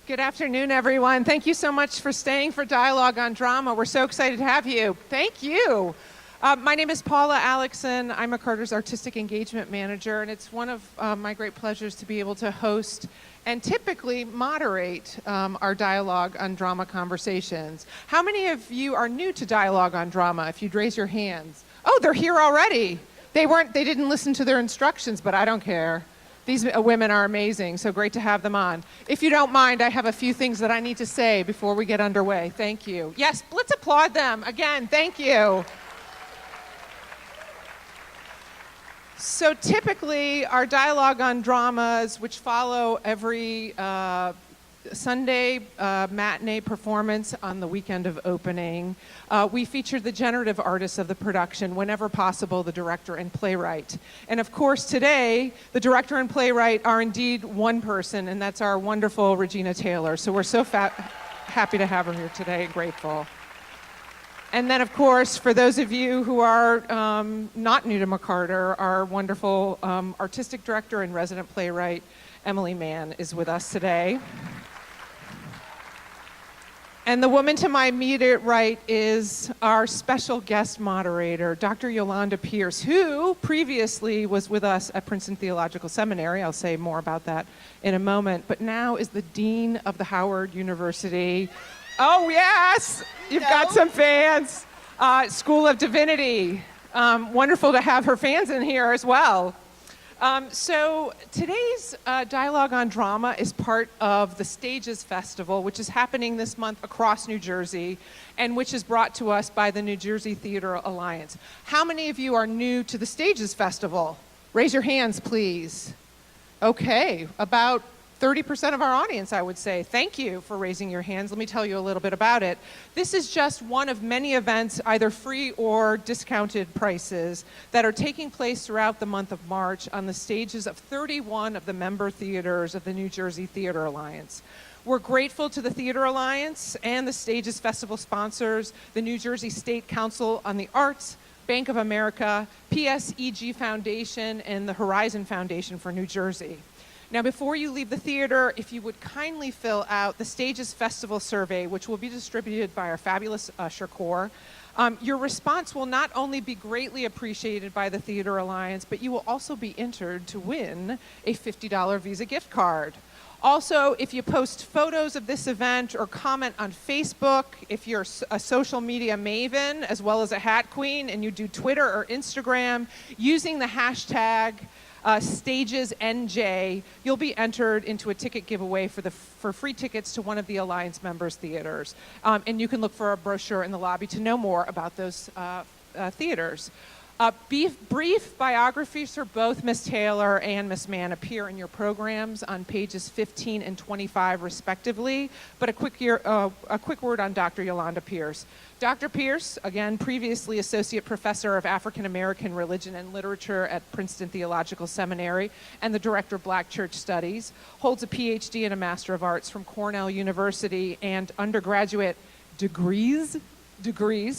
Good afternoon, everyone. Thank you so much for staying for Dialogue on Drama. We're so excited to have you. Thank you. My name is Paula Alexson. I'm McCarter's Artistic Engagement Manager, and it's one of my great pleasures to be able to host and typically moderate our Dialogue on Drama conversations. How many of you are new to Dialogue on Drama? If you'd raise your hands. Oh, they're here already. They didn't listen to their instructions, but I don't care. These women are amazing, so great to have them on. If you don't mind, I have a few things that I need to say before we get underway. Thank you. Yes, let's applaud them. Again, thank you. So typically, our Dialogue on Dramas, which follow every Sunday matinee performance on the weekend of opening, we feature the generative artists of the production, whenever possible, the director and playwright. And of course, today, the director and playwright are indeed one person, and that's our wonderful Regina Taylor. So we're so happy to have her here today and grateful. And then, of course, for those of you who are not new to McCarter, our wonderful artistic director and resident playwright, Emily Mann, is with us today. And the woman to my immediate right is our special guest moderator, Dr. Yolanda Pierce, who previously was with us at Princeton Theological Seminary. I'll say more about that in a moment, but now is the Dean of the Howard University. Oh, yes, you've got some fans. School of Divinity. Wonderful to have her fans in here as well. So today's Dialogue on Drama is part of the Stages Festival, which is happening this month across New Jersey, and which is brought to us by the New Jersey Theater Alliance. How many of you are new to the Stages Festival? Raise your hands, please. Okay, about 30% of our audience, I would say. Thank you for raising your hands. Let me tell you a little bit about it. This is just one of many events, either free or discounted prices, that are taking place throughout the month of March on the stages of 31 of the member theaters of the New Jersey Theater Alliance. We're grateful to the Theater Alliance and the Stages Festival sponsors, the New Jersey State Council on the Arts, Bank of America, PSEG Foundation, and the Horizon Foundation for New Jersey. Now, before you leave the theater, if you would kindly fill out the Stages Festival survey, which will be distributed by our fabulous usher corps, your response will not only be greatly appreciated by the Theater Alliance, but you will also be entered to win a $50 Visa gift card. Also, if you post photos of this event or comment on Facebook, if you're a social media maven as well as a hat queen and you do Twitter or Instagram using the hashtag StagesNJ, you'll be entered into a ticket giveaway for free tickets to one of the Alliance members' theaters. And you can look for a brochure in the lobby to know more about those theaters. Brief biographies for both Ms. Taylor and Ms. Mann appear in your programs on pages 15 and 25 respectively, but a quick word on Dr. Yolanda Pierce. Dr. Pierce, again, previously Associate Professor of African American Religion and Literature at Princeton Theological Seminary and the Director of Black Church Studies, holds a PhD and a Master of Arts from Cornell University and undergraduate degrees,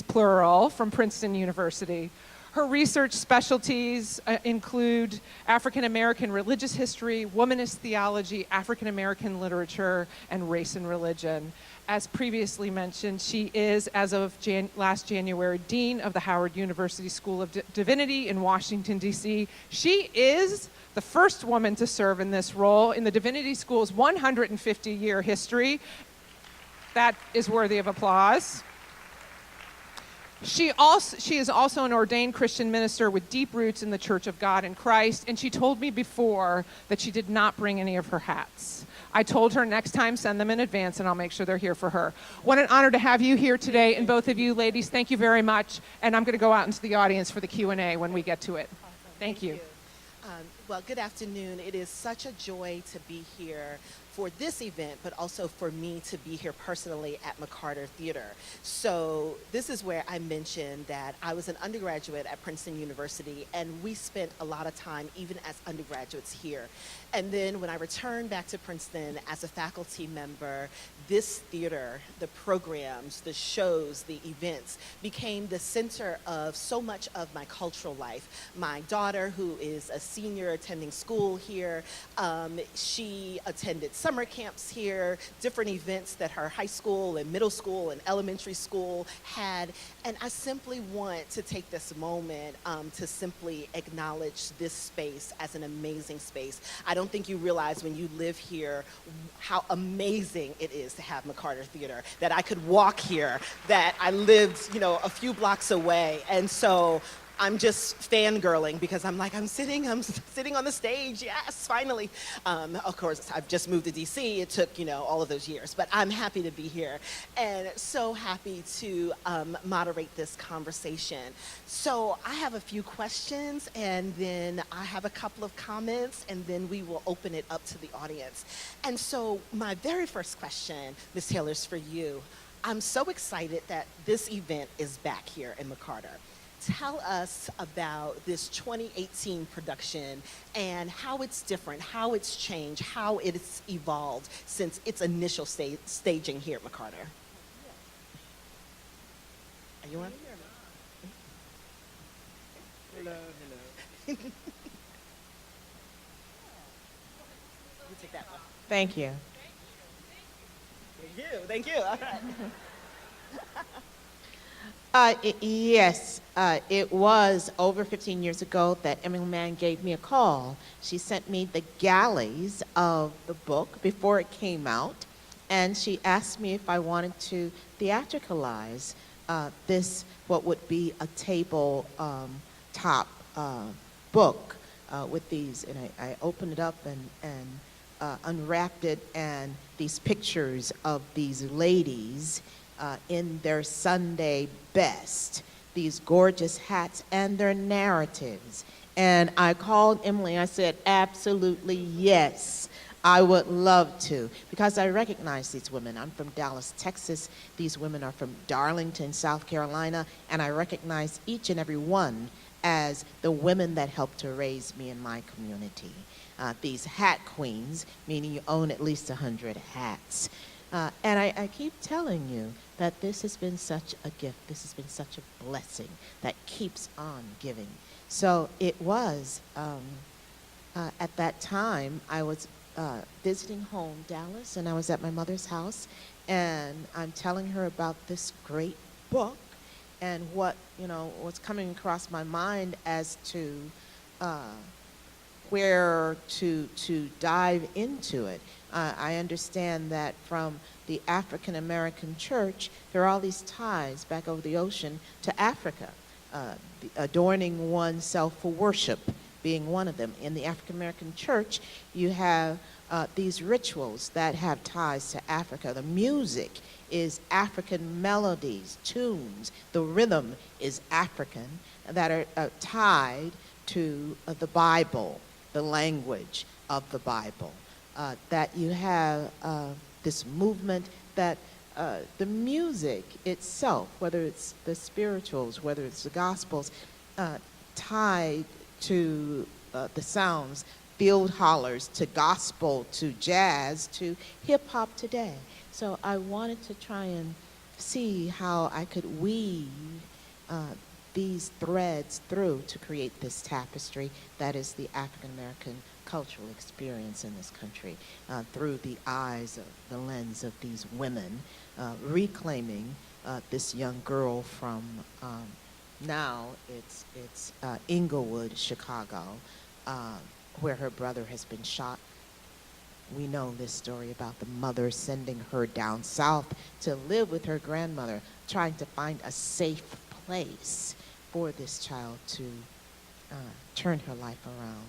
plural, from Princeton University. Her research specialties include African American religious history, womanist theology, African American literature, and race and religion. As previously mentioned, she is, as of last January, Dean of the Howard University School of Divinity in Washington, D.C. She is the first woman to serve in this role in the Divinity School's 150-year history. That is worthy of applause. She is also an ordained Christian minister with deep roots in the Church of God in Christ, and she told me before that she did not bring any of her hats. I told her next time, send them in advance, and I'll make sure they're here for her. What an honor to have you here today, and both of you ladies, thank you very much, and I'm going to go out into the audience for the Q&A when we get to it. Awesome. Thank you. Well, good afternoon. It is such a joy to be here for this event, but also for me to be here personally at McCarter Theater. So this is where I mentioned that I was an undergraduate at Princeton University, and we spent a lot of time even as undergraduates here. And then when I returned back to Princeton as a faculty member, this theater, the programs, the shows, the events became the center of so much of my cultural life. My daughter, who is a senior attending school here, she attended summer camps here, different events that her high school and middle school and elementary school had. And I simply want to take this moment to simply acknowledge this space as an amazing space. I don't think you realize when you live here how amazing it is to have McCarter Theater, that I could walk here, that I lived, a few blocks away. And so I'm just fangirling because I'm sitting on the stage. Yes, finally. Of course, I've just moved to DC. It took, all of those years, but I'm happy to be here and so happy to moderate this conversation. So I have a few questions, and then I have a couple of comments, and then we will open it up to the audience. And so my very first question, Ms. Taylor, is for you. I'm so excited that this event is back here in McCarter. Tell us about this 2018 production and how it's different, how it's changed, how it's evolved since its initial staging here at McCarter. Are you on? Hello, hello. You take that one. Thank you. Thank you. All right. Yes, it was over 15 years ago that Emily Mann gave me a call. She sent me the galleys of the book before it came out, and she asked me if I wanted to theatricalize this, what would be a table top book with these. And I opened it up and unwrapped it, and these pictures of these ladies in their Sunday best, these gorgeous hats and their narratives. And I called Emily, I said, absolutely yes, I would love to, because I recognize these women. I'm from Dallas, Texas. These women are from Darlington, South Carolina, and I recognize each and every one as the women that helped to raise me in my community. These hat queens, meaning you own at least 100 hats. And I keep telling you that this has been such a gift. This has been such a blessing that keeps on giving. So it was, at that time, I was visiting home, Dallas, and I was at my mother's house, and I'm telling her about this great book and what, was coming across my mind as to where to dive into it. I understand that from the African American church, there are all these ties back over the ocean to Africa, adorning oneself for worship being one of them. In the African American church, you have these rituals that have ties to Africa. The music is African melodies, tunes. The rhythm is African, that are tied to the Bible, the language of the Bible. That you have this movement that the music itself, whether it's the spirituals, whether it's the gospels, tied to the sounds, field hollers, to gospel, to jazz, to hip hop today. So I wanted to try and see how I could weave these threads through to create this tapestry that is the African American cultural experience in this country, through the eyes of the lens of these women, reclaiming this young girl from now it's Inglewood, Chicago, where her brother has been shot. We know this story about the mother sending her down south to live with her grandmother, trying to find a safe place for this child to turn her life around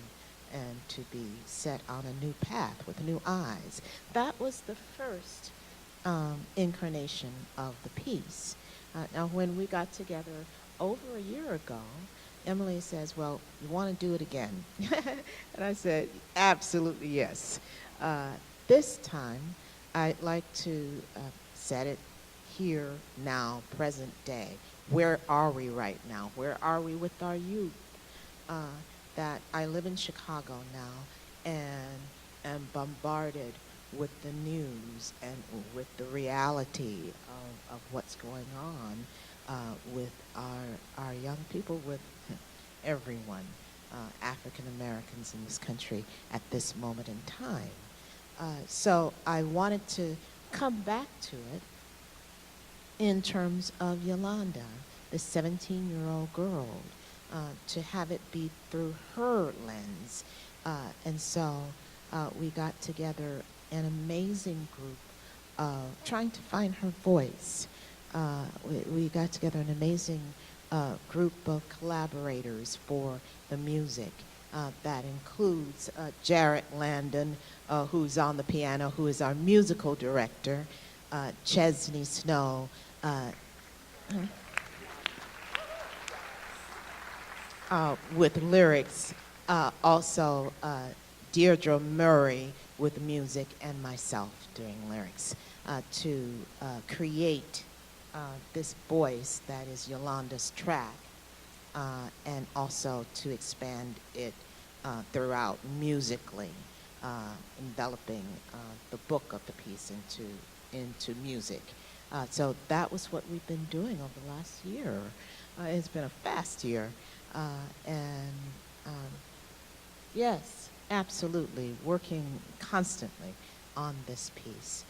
and to be set on a new path with new eyes. That was the first incarnation of the piece. Now, when we got together over a year ago, Emily says, well, you want to do it again? And I said, absolutely yes. This time, I'd like to set it here, now, present day. Where are we right now? Where are we with our youth? That I live in Chicago now and am bombarded with the news and with the reality of what's going on with our young people, with everyone, African Americans in this country at this moment in time. So I wanted to come back to it in terms of Yolanda, the 17-year-old girl, to have it be through her lens. And so we got together an amazing group trying to find her voice. We got together an amazing group of collaborators for the music. That includes Jarrett Landon, who's on the piano, who is our musical director, Chesney Snow, with lyrics, also Deirdre Murray with music, and myself doing lyrics, to create this voice that is Yolanda's track, and also to expand it throughout musically, enveloping the book of the piece into music. So that was what we've been doing over the last year. It's been a fast year. Yes, absolutely, working constantly on this piece,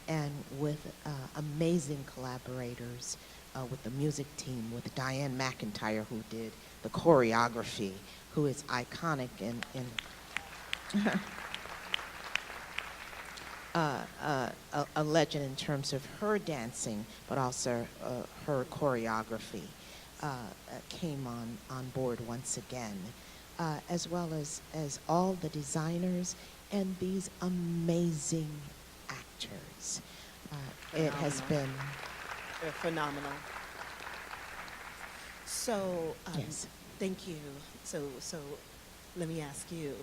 and with amazing collaborators, with the music team, with Diane McIntyre, who did the choreography, who is iconic in a legend in terms of her dancing, but also her choreography. Came on board once again, as well as all the designers and these amazing actors. It has been... They're phenomenal. So, Yes. thank you. So let me ask you,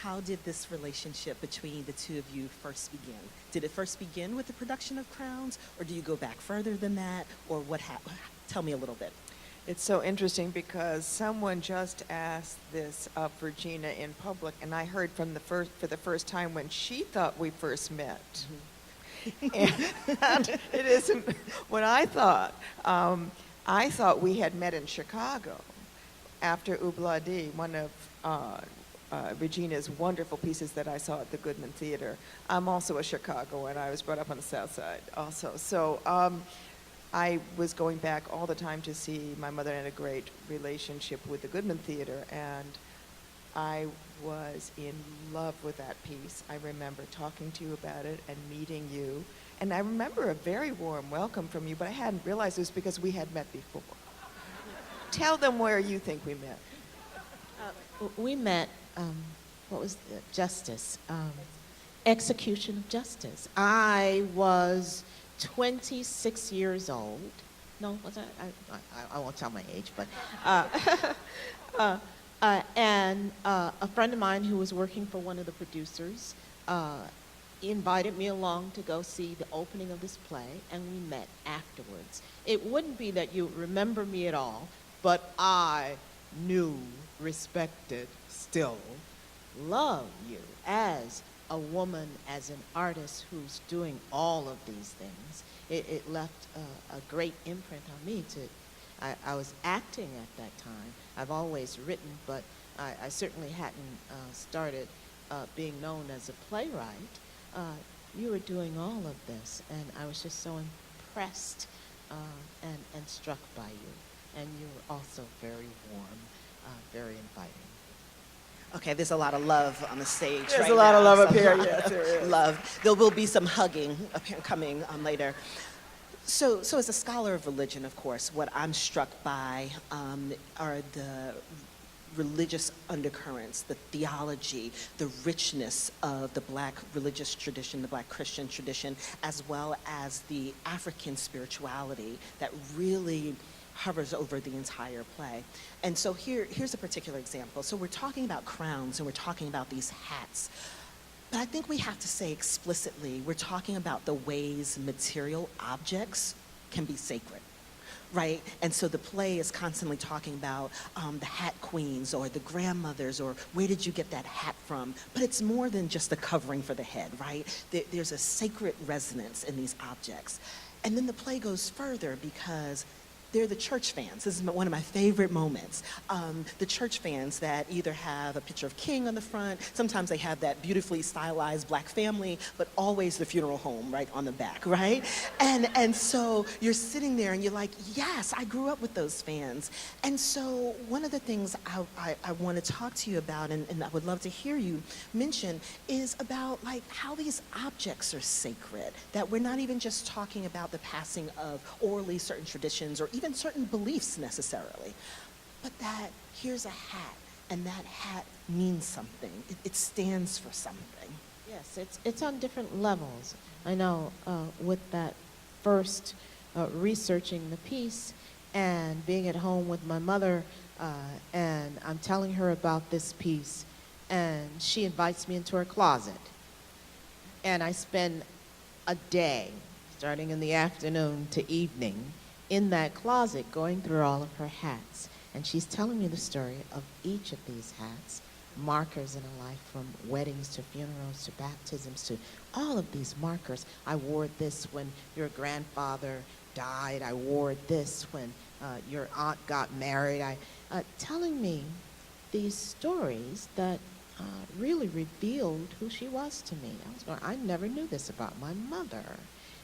how did this relationship between the two of you first begin? Did it first begin with the production of Crowns, or do you go back further than that, or what happened? Tell me a little bit. It's so interesting because someone just asked this of Regina in public, and I heard for the first time when she thought we first met. Mm-hmm. And it isn't what I thought. I thought we had met in Chicago after Obladi, one of Regina's wonderful pieces that I saw at the Goodman Theater. I'm also a Chicagoan. I was brought up on the South Side also. So I was going back all the time to see my mother, had a great relationship with the Goodman Theater, and I was in love with that piece. I remember talking to you about it and meeting you, and I remember a very warm welcome from you, but I hadn't realized it was because we had met before. Tell them where you think we met. We met, what was the Justice? Execution of Justice. I was 26 years old. No, was I won't tell my age, but and a friend of mine who was working for one of the producers invited me along to go see the opening of this play, and we met afterwards. It wouldn't be that you remember me at all, but I knew, respected, still love you as a woman, as an artist who's doing all of these things. It left a great imprint on me. I was acting at that time. I've always written, but I certainly hadn't started being known as a playwright. You were doing all of this, and I was just so impressed and struck by you. And you were also very warm, very inviting. Okay, there's a lot of love on the stage. There's right a lot of now. love up So- here, yes, there is. Love. There will be some hugging coming later. So as a scholar of religion, of course, what I'm struck by are the religious undercurrents, the theology, the richness of the Black religious tradition, the Black Christian tradition, as well as the African spirituality that really hovers over the entire play. And so here's a particular example. So we're talking about crowns and we're talking about these hats. But I think we have to say explicitly, we're talking about the ways material objects can be sacred, right? And so the play is constantly talking about the hat queens or the grandmothers or where did you get that hat from? But it's more than just the covering for the head, right? There's a sacred resonance in these objects. And then the play goes further because they're the church fans. This is one of my favorite moments. The church fans that either have a picture of King on the front, sometimes they have that beautifully stylized black family, but always the funeral home right on the back, right? And so you're sitting there and you're like, yes, I grew up with those fans. And so one of the things I want to talk to you about, and I would love to hear you mention, is about like how these objects are sacred, that we're not even just talking about the passing of orally certain traditions or even certain beliefs necessarily, but that here's a hat, and that hat means something. It stands for something. Yes, it's on different levels. I know with that first researching the piece and being at home with my mother, and I'm telling her about this piece, and she invites me into her closet. And I spend a day, starting in the afternoon to evening, in that closet going through all of her hats. And she's telling me the story of each of these hats, markers in a life, from weddings to funerals to baptisms to all of these markers. I wore this when your grandfather died. I wore this when your aunt got married. Telling me these stories that really revealed who she was to me. I was going, I never knew this about my mother.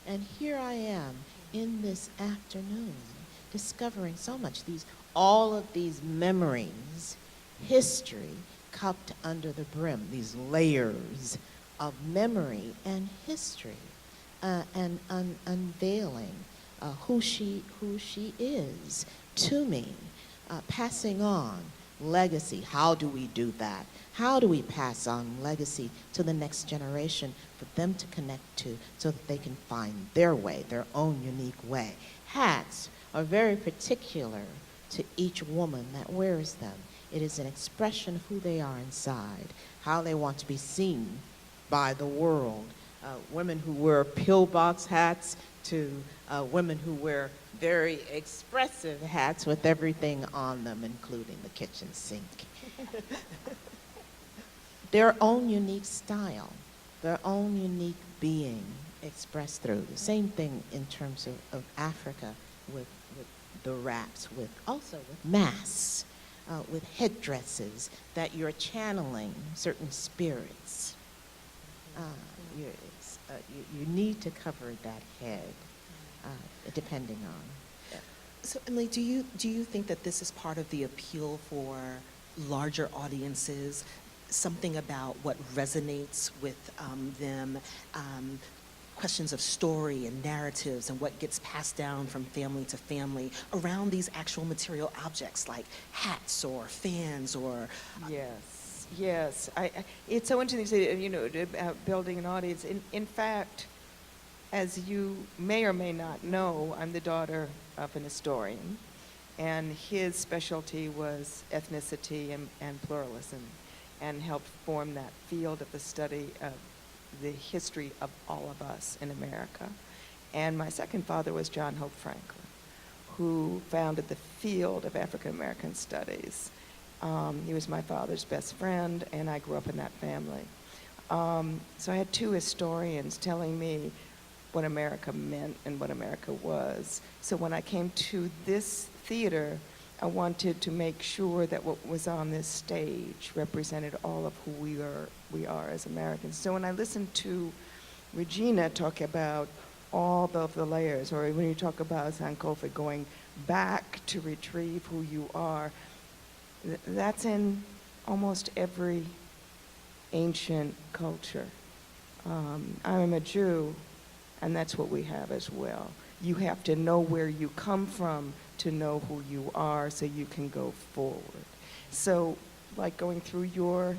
And here I am in this afternoon discovering so much, all of these memories, history cupped under the brim, these layers of memory and history, and unveiling who she is to me, passing on legacy. How do we do that? How do we pass on legacy to the next generation for them to connect to so that they can find their way, their own unique way? Hats are very particular to each woman that wears them. It is an expression of who they are inside, how they want to be seen by the world. Women who wear pillbox hats to women who wear very expressive hats with everything on them, including the kitchen sink. Their own unique style, their own unique being expressed through. The same thing in terms of Africa with the wraps, also with masks, with headdresses, that you're channeling certain spirits. You need to cover that head, depending on. So Emily, do you think that this is part of the appeal for larger audiences? Something about what resonates with them, questions of story and narratives and what gets passed down from family to family around these actual material objects like hats or fans or... Yes. It's so interesting to say, about building an audience. In fact, as you may or may not know, I'm the daughter of an historian, and his specialty was ethnicity and pluralism, and helped form that field of the study of the history of all of us in America. And my second father was John Hope Franklin, who founded the field of African American studies. He was my father's best friend, and I grew up in that family. So I had two historians telling me what America meant and what America was. So when I came to this theater, I wanted to make sure that what was on this stage represented all of who we are as Americans. So when I listened to Regina talk about all of the layers, or when you talk about Sankofa going back to retrieve who you are, that's in almost every ancient culture. I'm a Jew, and that's what we have as well. You have to know where you come from to know who you are so you can go forward. So, like going through your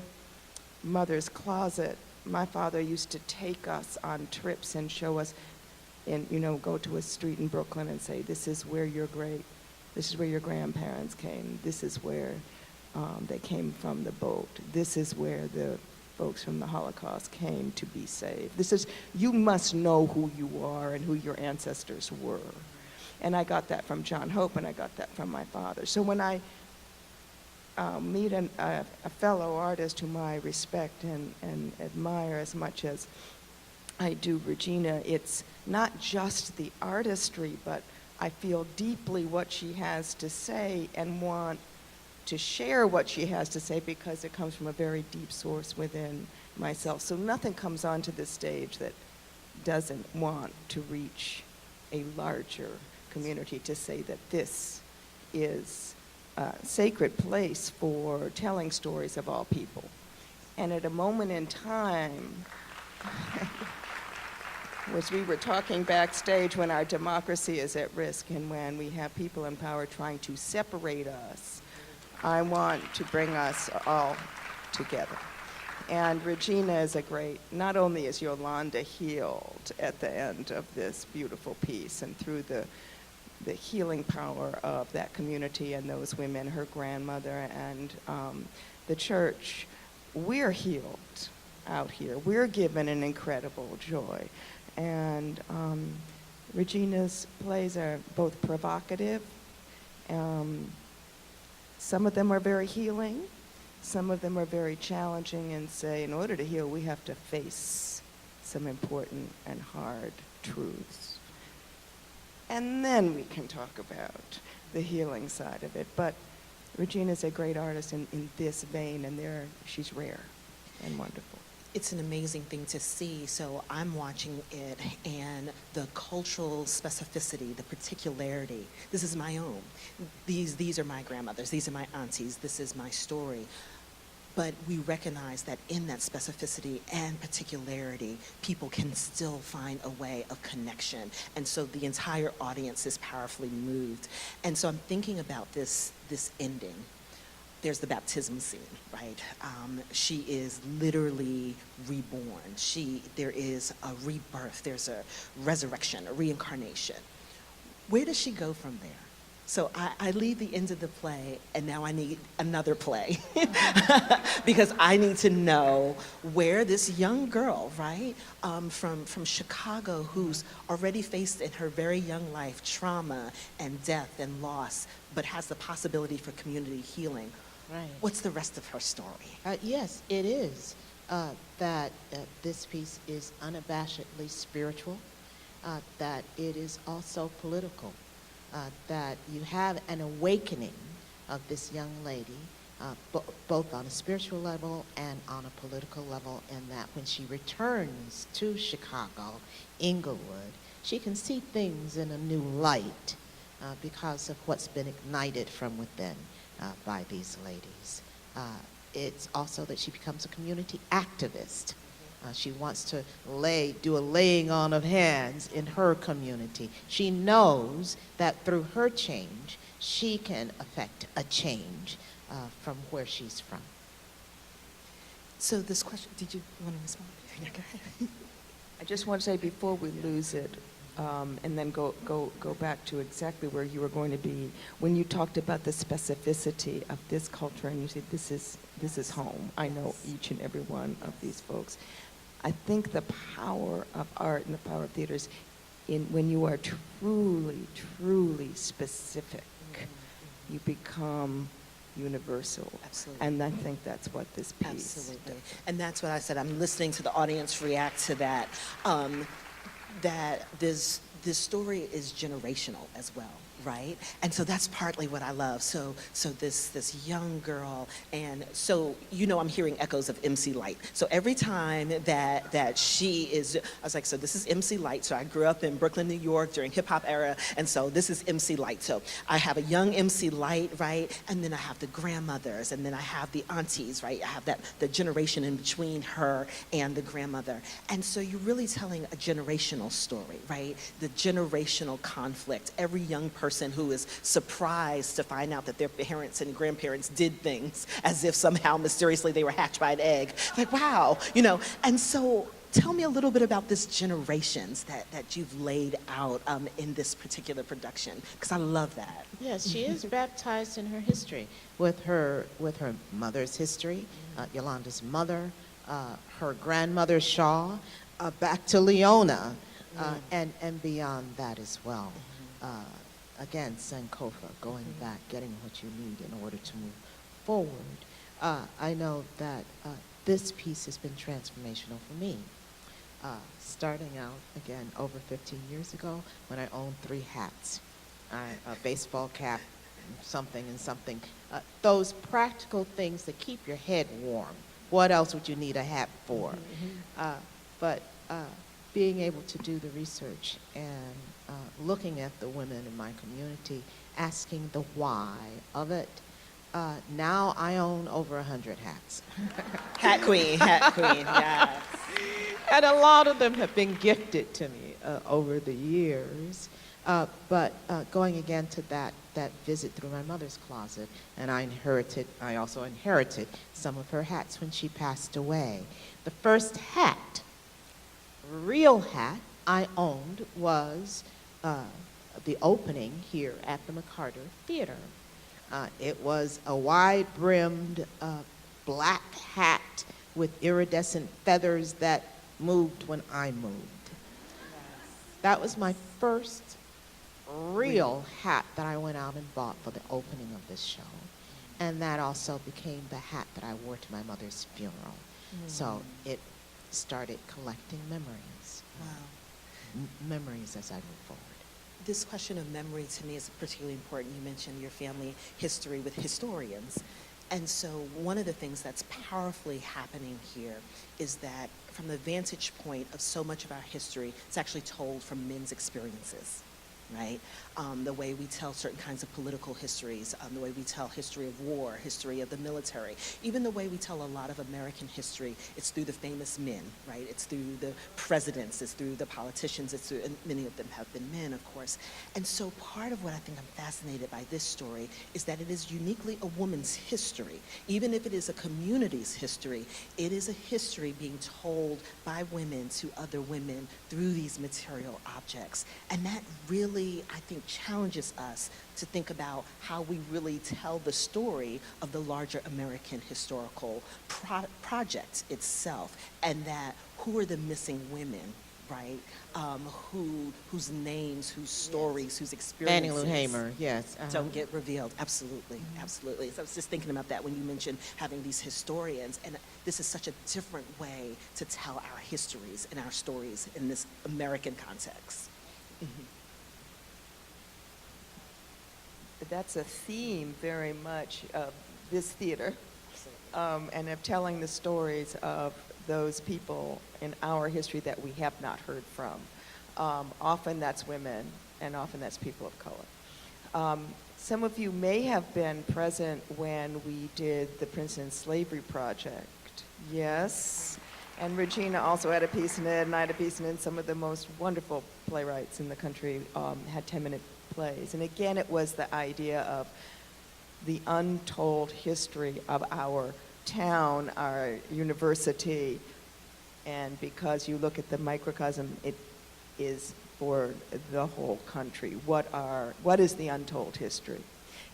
mother's closet, my father used to take us on trips and show us, and go to a street in Brooklyn and say, this is where your grandparents came, this is where they came from the boat, this is where the folks from the Holocaust came to be saved. You must know who you are and who your ancestors were. And I got that from John Hope, and I got that from my father. So when I meet a fellow artist whom I respect and admire as much as I do Regina, it's not just the artistry, but I feel deeply what she has to say and want to share what she has to say because it comes from a very deep source within myself. So nothing comes onto this stage that doesn't want to reach a larger community to say that this is a sacred place for telling stories of all people. And at a moment in time, which we were talking backstage, when our democracy is at risk and when we have people in power trying to separate us, I want to bring us all together. And Regina is a great, not only is Yolanda healed at the end of this beautiful piece and through the healing power of that community and those women, her grandmother and the church, we're healed out here. We're given an incredible joy. And Regina's plays are both provocative. Some of them are very healing. Some of them are very challenging and say, in order to heal, we have to face some important and hard truths. And then we can talk about the healing side of it. But Regina's a great artist in this vein, and she's rare and wonderful. It's an amazing thing to see. So I'm watching it, and the cultural specificity, the particularity, this is my own. These are my grandmothers, these are my aunties, this is my story. But we recognize that in that specificity and particularity, people can still find a way of connection. And so the entire audience is powerfully moved. And so I'm thinking about this ending. There's the baptism scene, right? She is literally reborn. There is a rebirth, there's a resurrection, a reincarnation. Where does she go from there? So I leave the end of the play, and now I need another play because I need to know where this young girl, right, from Chicago, who's already faced in her very young life trauma and death and loss, but has the possibility for community healing. Right. What's the rest of her story? Yes, it is that this piece is unabashedly spiritual, that it is also political. That you have an awakening of this young lady, both on a spiritual level and on a political level, and that when she returns to Chicago, Inglewood, she can see things in a new light because of what's been ignited from within by these ladies. It's also that she becomes a community activist. She wants to do a laying on of hands in her community. She knows that through her change, she can affect a change from where she's from. So this question, did you want to respond? Yeah, go ahead. I just want to say before we lose it, and then go back to exactly where you were going to be, when you talked about the specificity of this culture, and you said this is home. I know each and every one of these folks. I think the power of art and the power of theater is when you are truly, truly specific, you become universal. Absolutely. And I think that's what this piece Absolutely. does. And that's what I said. I'm listening to the audience react to that. That this story is generational as well, right? And so that's partly what I love. So this young girl, and so I'm hearing echoes of MC Lyte. So every time that she is, I was like, so this is MC Lyte. So I grew up in Brooklyn, New York during hip hop era, and so this is MC Lyte. So I have a young MC Lyte, right? And then I have the grandmothers, and then I have the aunties, right? I have the generation in between her and the grandmother. And so you're really telling a generational story, right? The generational conflict. Every young person who is surprised to find out that their parents and grandparents did things as if somehow mysteriously they were hatched by an egg. Like, wow, And so tell me a little bit about this generations that you've laid out in this particular production, because I love that. Yes, she is baptized in her history with her mother's history, Yolanda's mother, her grandmother Shaw, back to Leona, and beyond that as well. Again, Sankofa, going back, getting what you need in order to move forward. I know that this piece has been transformational for me. Starting out, again, over 15 years ago when I owned 3 hats. a baseball cap, something and something. Those practical things that keep your head warm. What else would you need a hat for? But being able to do the research and looking at the women in my community, asking the why of it. Now I own over 100 hats. Hat queen, yes. And a lot of them have been gifted to me over the years. But going again to that visit through my mother's closet, and I also inherited some of her hats when she passed away. The first hat, real hat, I owned was the opening here at the McCarter Theater. It was a wide-brimmed black hat with iridescent feathers that moved when I moved. That was my first real hat that I went out and bought for the opening of this show. And that also became the hat that I wore to my mother's funeral. So it started collecting memories. Wow. Memories as I move forward. This question of memory to me is particularly important. You mentioned your family history with historians. And so one of the things that's powerfully happening here is that from the vantage point of so much of our history, it's actually told from men's experiences, right? The way we tell certain kinds of political histories, the way we tell history of war, history of the military, even the way we tell a lot of American history, it's through the famous men, right? It's through the presidents, it's through the politicians, it's through, and many of them have been men, of course. And so part of what I think I'm fascinated by this story is that it is uniquely a woman's history. Even if it is a community's history, it is a history being told by women to other women through these material objects. And that really, I think, challenges us to think about how we really tell the story of the larger American historical project itself, and that who are the missing women, right? Whose names, whose stories, whose experiences. Fannie Lou Hamer, yes. Don't get revealed. Absolutely, absolutely. So I was just thinking about that when you mentioned having these historians, and this is such a different way to tell our histories and our stories in this American context. That's a theme very much of this theater, and of telling the stories of those people in our history that we have not heard from. Often that's women, and often that's people of color. Some of you may have been present when we did the Princeton Slavery Project. Yes. And Regina also had a piece in it, and I had a piece in it, and some of the most wonderful playwrights in the country had 10-minute plays. And again, it was the idea of the untold history of our town, our university, and because you look at the microcosm, it is for the whole country. What is the untold history?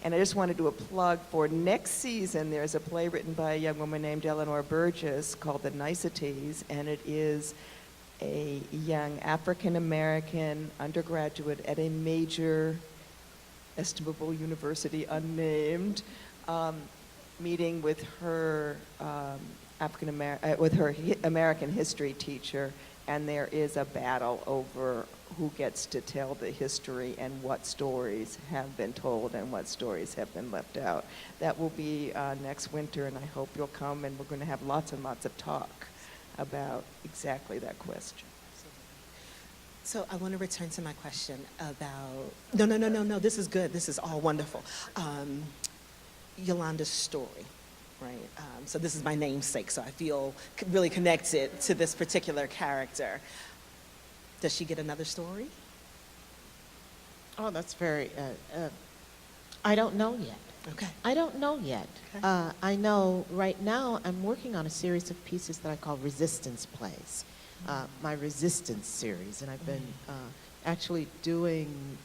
And I just want to do a plug for next season. There's a play written by a young woman named Eleanor Burgess called The Niceties, and it is a young African-American undergraduate at a major estimable university, unnamed, meeting with her American history teacher, and there is a battle over who gets to tell the history and what stories have been told and what stories have been left out. That will be next winter, and I hope you'll come, and we're going to have lots and lots of talk about exactly that question. So I want to return to my question about, no, this is good. This is all wonderful. Yolanda's story, right? So this is my namesake, so I feel really connected to this particular character. Does she get another story? Oh, that's very, I don't know yet. Okay. I don't know yet. Okay. I know right now I'm working on a series of pieces that I call resistance plays, my resistance series, and I've been actually doing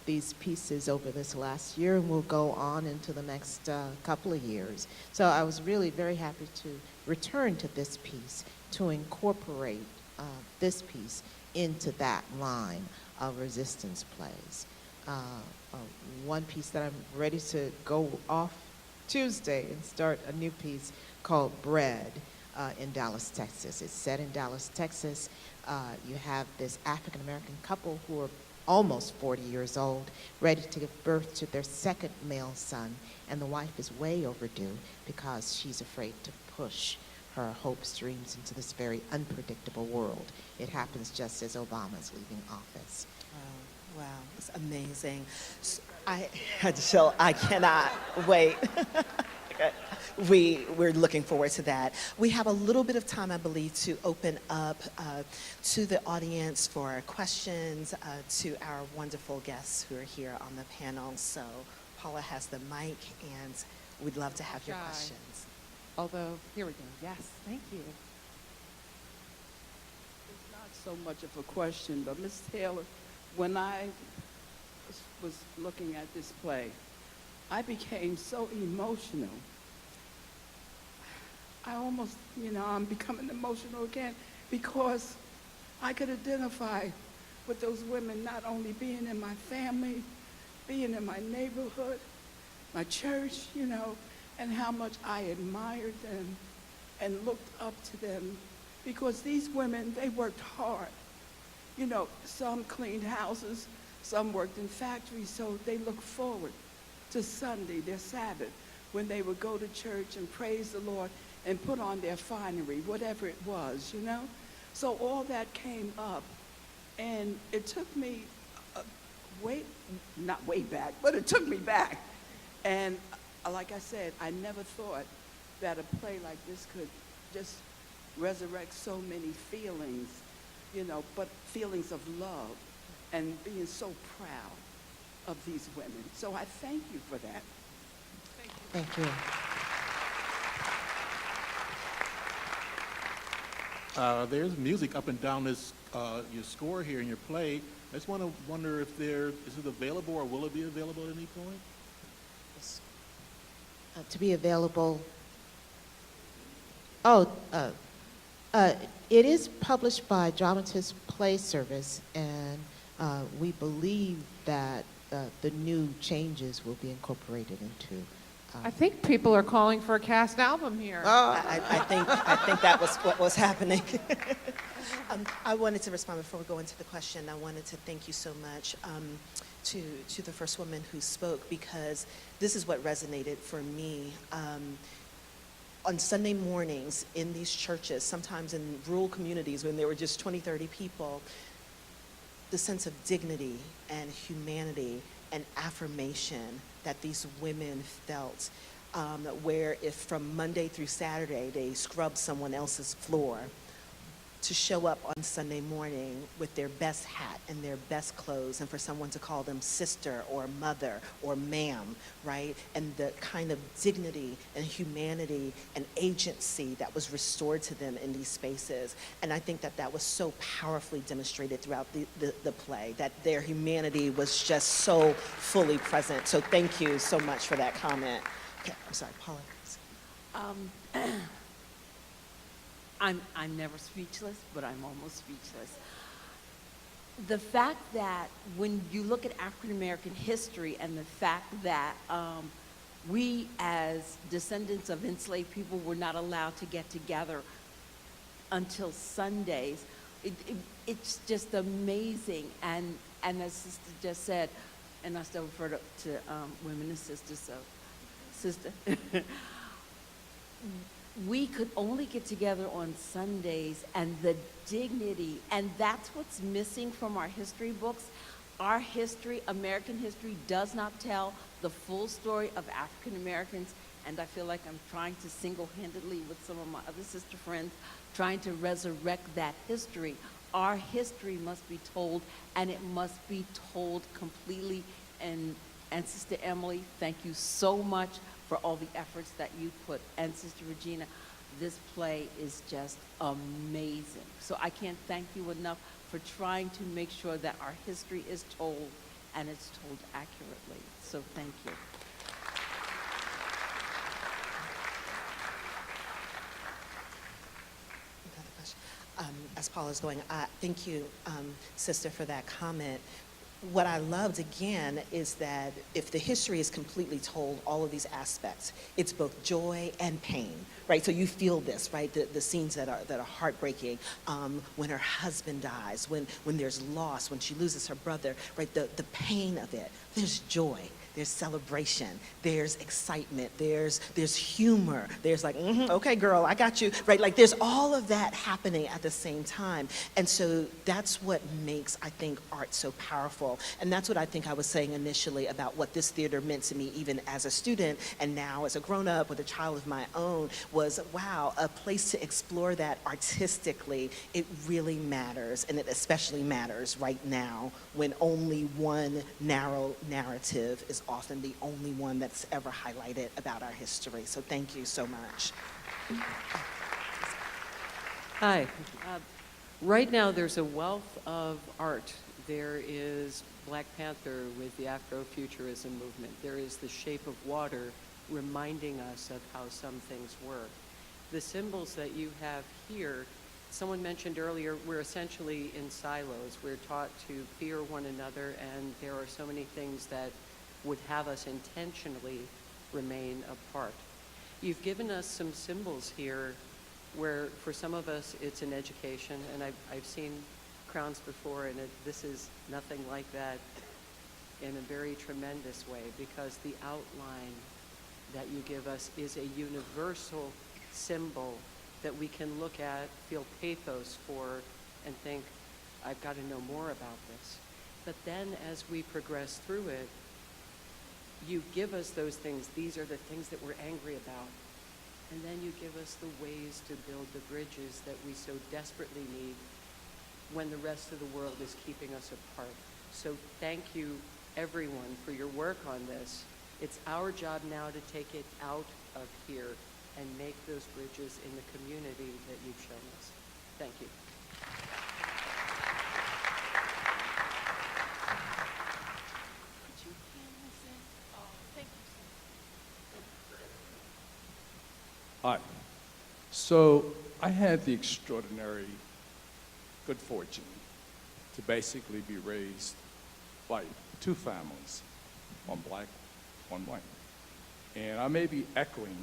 these pieces over this last year, and will go on into the next couple of years. So I was really very happy to return to this piece, to incorporate this piece into that line of resistance plays. One piece that I'm ready to go off Tuesday and start a new piece called Bread in Dallas, Texas. It's set in Dallas, Texas. You have this African-American couple who are almost 40 years old, ready to give birth to their second male son, and the wife is way overdue because she's afraid to push her hopes, dreams into this very unpredictable world. It happens just as Obama's leaving office. Wow, it's amazing. Jill, I cannot wait. Okay. We're looking forward to that. We have a little bit of time, I believe, to open up to the audience for questions to our wonderful guests who are here on the panel. So Paula has the mic, and we'd love to have your Shy. questions. Although, here we go. Yes, thank you. It's not so much of a question, but Ms. Taylor, when I was looking at this play, I became so emotional. I almost, I'm becoming emotional again because I could identify with those women not only being in my family, being in my neighborhood, my church, and how much I admired them and looked up to them because these women, they worked hard. Some cleaned houses, some worked in factories, so they looked forward to Sunday, their Sabbath, when they would go to church and praise the Lord and put on their finery, whatever it was, So all that came up, and it took me not way back, but it took me back. And like I said, I never thought that a play like this could just resurrect so many feelings, but feelings of love and being so proud of these women. So I thank you for that. Thank you. There's music up and down this your score here in your play. I just wonder if is it available or will it be available at any point? To be available. It is published by Dramatist Play Service, and we believe that the new changes will be incorporated into. I think people are calling for a cast album here. I think that was what was happening. I wanted to respond before we go into the question. I wanted to thank you so much to the first woman who spoke, because this is what resonated for me. On Sunday mornings in these churches, sometimes in rural communities when there were just 20, 30 people, the sense of dignity and humanity and affirmation that these women felt, where if from Monday through Saturday they scrubbed someone else's floor, to show up on Sunday morning with their best hat and their best clothes, and for someone to call them sister or mother or ma'am, right? And the kind of dignity and humanity and agency that was restored to them in these spaces. And I think that that was so powerfully demonstrated throughout the play, that their humanity was just so fully present. So thank you so much for that comment. Okay, I'm sorry, Paula. I'm never speechless, but I'm almost speechless. The fact that when you look at African American history and the fact that we as descendants of enslaved people were not allowed to get together until Sundays, it's just amazing. And as Sister just said, and I still refer to women as sisters, so sister. We could only get together on Sundays, and the dignity, and that's what's missing from our history books. Our history, American history, does not tell the full story of African Americans, and I feel like I'm trying to single-handedly, with some of my other sister friends, trying to resurrect that history. Our history must be told, and it must be told completely. And Sister Emily, thank you so much for all the efforts that you put. And Sister Regina, this play is just amazing. So I can't thank you enough for trying to make sure that our history is told, and it's told accurately. So thank you. As Paula's going, thank you, Sister, for that comment. What I loved again is that if the history is completely told, all of these aspects, it's both joy and pain, right? So you feel this, right? The scenes that are heartbreaking, when her husband dies, when there's loss, when she loses her brother, right? The pain of it. There's joy. There's celebration, there's excitement, there's humor, there's like, okay, girl, I got you, right? Like there's all of that happening at the same time. And so that's what makes, I think, art so powerful. And that's what I think I was saying initially about what this theater meant to me even as a student and now as a grown-up with a child of my own was, wow, a place to explore that artistically, it really matters. And it especially matters right now when only one narrow narrative is often the only one that's ever highlighted about our history. So thank you so much. Hi. Right now, there's a wealth of art. There is Black Panther with the Afrofuturism movement. There is The Shape of Water reminding us of how some things were. The symbols that you have here, someone mentioned earlier, we're essentially in silos. We're taught to fear one another, and there are so many things that would have us intentionally remain apart. You've given us some symbols here where for some of us it's an education, and I've seen crowns before, and this is nothing like that in a very tremendous way, because the outline that you give us is a universal symbol that we can look at, feel pathos for, and think, I've got to know more about this. But then as we progress through it, you give us those things. These are the things that we're angry about. And then you give us the ways to build the bridges that we so desperately need when the rest of the world is keeping us apart. So thank you, everyone, for your work on this. It's our job now to take it out of here and make those bridges in the community that you've shown us. Thank you. Hi. So I had the extraordinary good fortune to basically be raised by two families, one black, one white. And I may be echoing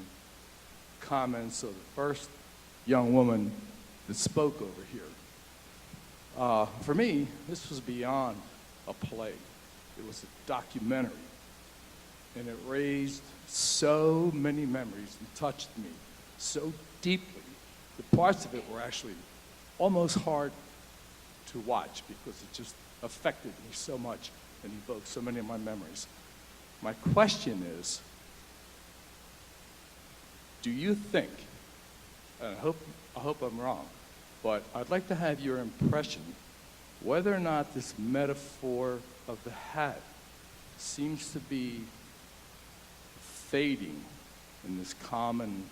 comments of the first young woman that spoke over here. For me, this was beyond a play. It was a documentary. And it raised so many memories and touched me so deeply. The parts of it were actually almost hard to watch because it just affected me so much and evoked so many of my memories. My question is, do you think, and I hope I'm wrong, but I'd like to have your impression whether or not this metaphor of the hat seems to be fading in this common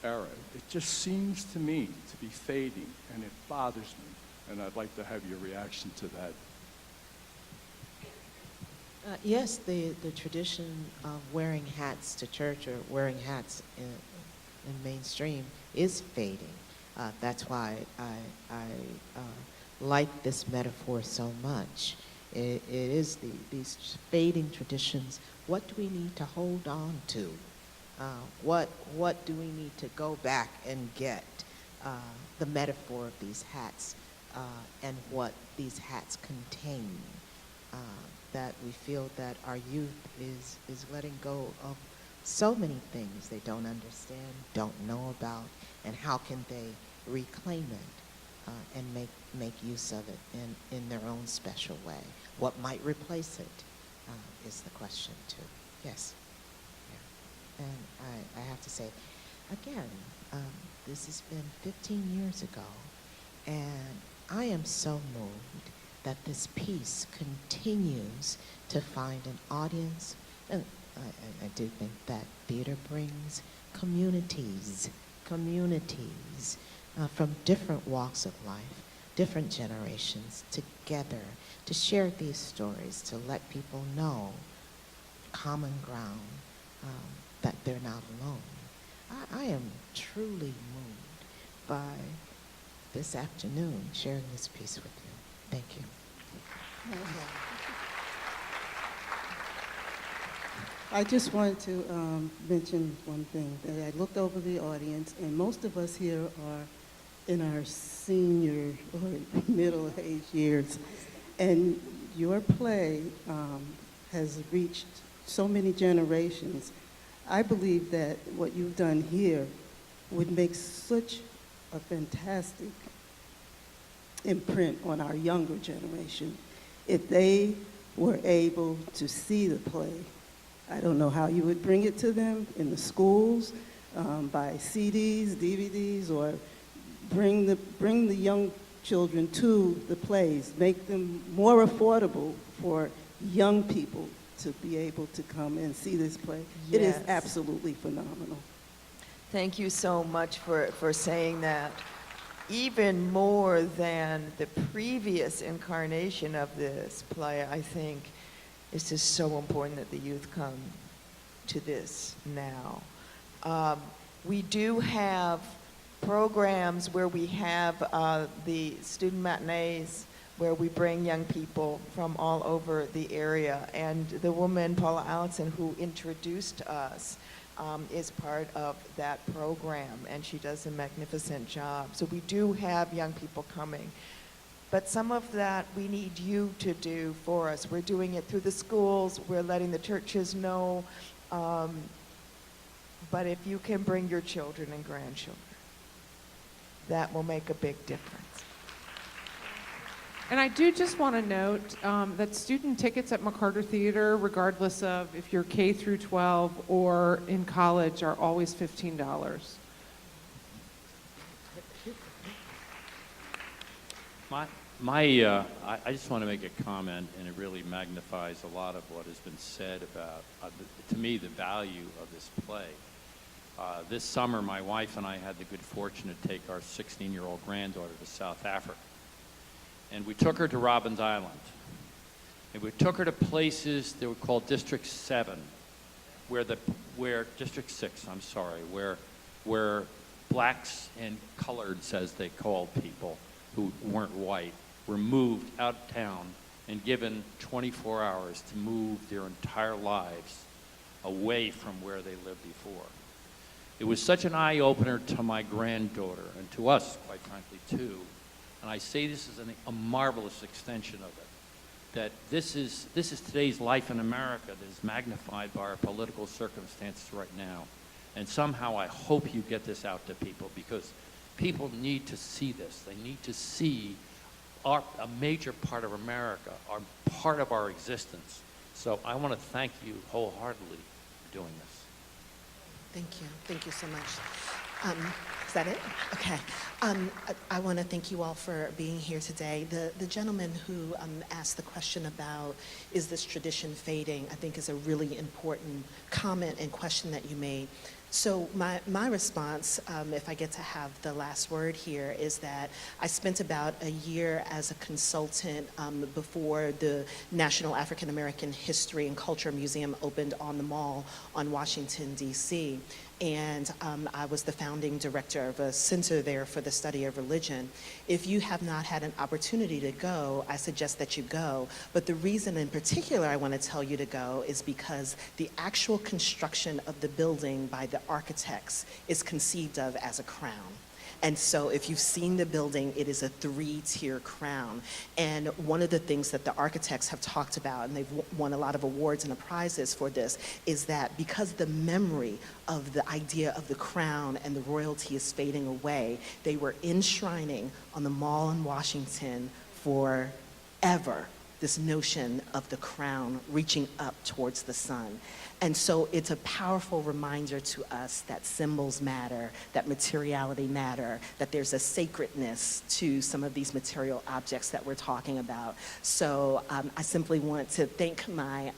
era. It just seems to me to be fading, and it bothers me, and I'd like to have your reaction to that. Yes, the tradition of wearing hats to church or wearing hats in mainstream is fading. That's why I like this metaphor so much. It is these fading traditions. What do we need to hold on to? What do we need to go back and get? The metaphor of these hats and what these hats contain. That we feel that our youth is letting go of so many things they don't understand, don't know about, and how can they reclaim it and make use of it in their own special way. What might replace it is the question too. Yes. Yeah. And I have to say, again, this has been 15 years ago, and I am so moved that this piece continues to find an audience. And I do think that theater brings communities from different walks of life, different generations together to share these stories, to let people know common ground, that they're not alone. I am truly moved by this afternoon sharing this piece with you. Thank you. I just wanted to mention one thing, that I looked over the audience, and most of us here are in our senior or middle-aged years, and your play has reached so many generations. I believe that what you've done here would make such a fantastic imprint on our younger generation if they were able to see the play. I don't know how you would bring it to them in the schools, by CDs, DVDs, or bring the young children to the plays, make them more affordable for young people to be able to come and see this play. It is Yes. absolutely phenomenal. Thank you so much for saying that. Even more than the previous incarnation of this play, I think it's just so important that the youth come to this now. We do have programs where we have the student matinees, where we bring young people from all over the area. And the woman, Paula Allison, who introduced us, is part of that program, and she does a magnificent job. So we do have young people coming. But some of that we need you to do for us. We're doing it through the schools, we're letting the churches know. But if you can bring your children and grandchildren, that will make a big difference. And I do just want to note that student tickets at McCarter Theater, regardless of if you're K through 12 or in college, are always $15. I just want to make a comment, and it really magnifies a lot of what has been said about, to me, the value of this play. This summer, my wife and I had the good fortune to take our 16-year-old granddaughter to South Africa. And we took her to Robbins Island. And we took her to places that were called District 7, where District 6, I'm sorry, where blacks and coloreds, as they called people who weren't white, were moved out of town and given 24 hours to move their entire lives away from where they lived before. It was such an eye-opener to my granddaughter, and to us, quite frankly, too. And I say this is a marvelous extension of it, that this is today's life in America that is magnified by our political circumstances right now. And somehow I hope you get this out to people, because people need to see this. They need to see a major part of America, part of our existence. So I want to thank you wholeheartedly for doing this. Thank you. Thank you so much. Is that it? Okay. I want to thank you all for being here today. The gentleman who asked the question about, is this tradition fading, I think is a really important comment and question that you made. So my response, if I get to have the last word here, is that I spent about a year as a consultant before the National African American History and Culture Museum opened on the Mall on Washington, D.C. And I was the founding director of a center there for the study of religion. If you have not had an opportunity to go, I suggest that you go. But the reason in particular I want to tell you to go is because the actual construction of the building by the architects is conceived of as a crown. And so if you've seen the building, it is a 3-tier crown. And one of the things that the architects have talked about, and they've won a lot of awards and prizes for this, is that because the memory of the idea of the crown and the royalty is fading away, they were enshrining on the Mall in Washington forever this notion of the crown reaching up towards the sun. And so it's a powerful reminder to us that symbols matter, that materiality matter, that there's a sacredness to some of these material objects that we're talking about. So I simply want to thank my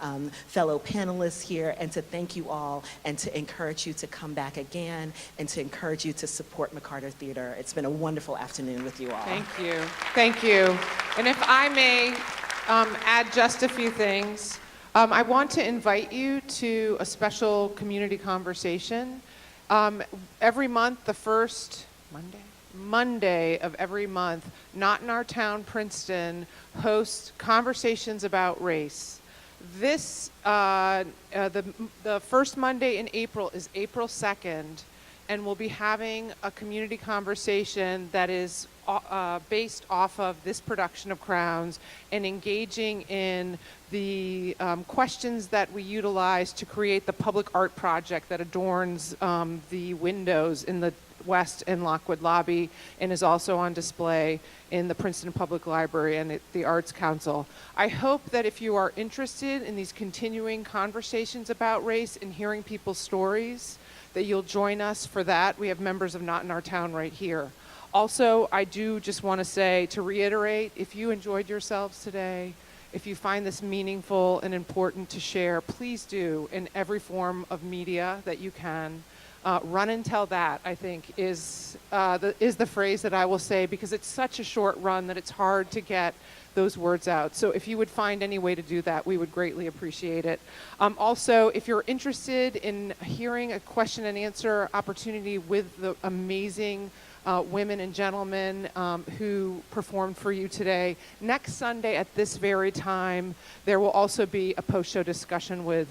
fellow panelists here, and to thank you all, and to encourage you to come back again, and to encourage you to support McCarter Theater. It's been a wonderful afternoon with you all. Thank you. Thank you. And if I may add just a few things. I want to invite you to a special community conversation. Every month, the first Monday of every month, Not in Our Town, Princeton, hosts conversations about race. The first Monday in April is April 2nd, and we'll be having a community conversation that is based off of this production of Crowns and engaging in the questions that we utilize to create the public art project that adorns the windows in the West and Lockwood lobby and is also on display in the Princeton Public Library and at the Arts Council. I hope that if you are interested in these continuing conversations about race and hearing people's stories, that you'll join us for that. We have members of Not in Our Town right here. Also, I do just want to say, to reiterate, if you enjoyed yourselves today, if you find this meaningful and important to share, please do in every form of media that you can. Run and tell that, I think, is the phrase that I will say, because it's such a short run that it's hard to get those words out. So if you would find any way to do that, we would greatly appreciate it. Also, if you're interested in hearing a question and answer opportunity with the amazing women and gentlemen who performed for you today, next Sunday at this very time, there will also be a post-show discussion with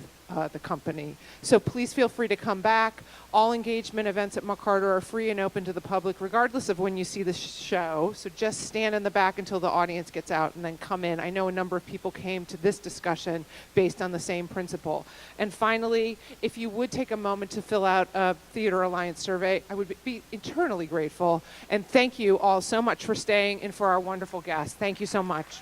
the company. So please feel free to come back. All engagement events at McCarter are free and open to the public, regardless of when you see the show. So just stand in the back until the audience gets out and then come in. I know a number of people came to this discussion based on the same principle. And finally, if you would take a moment to fill out a Theater Alliance survey, I would be eternally grateful. And thank you all so much for staying and for our wonderful guests. Thank you so much.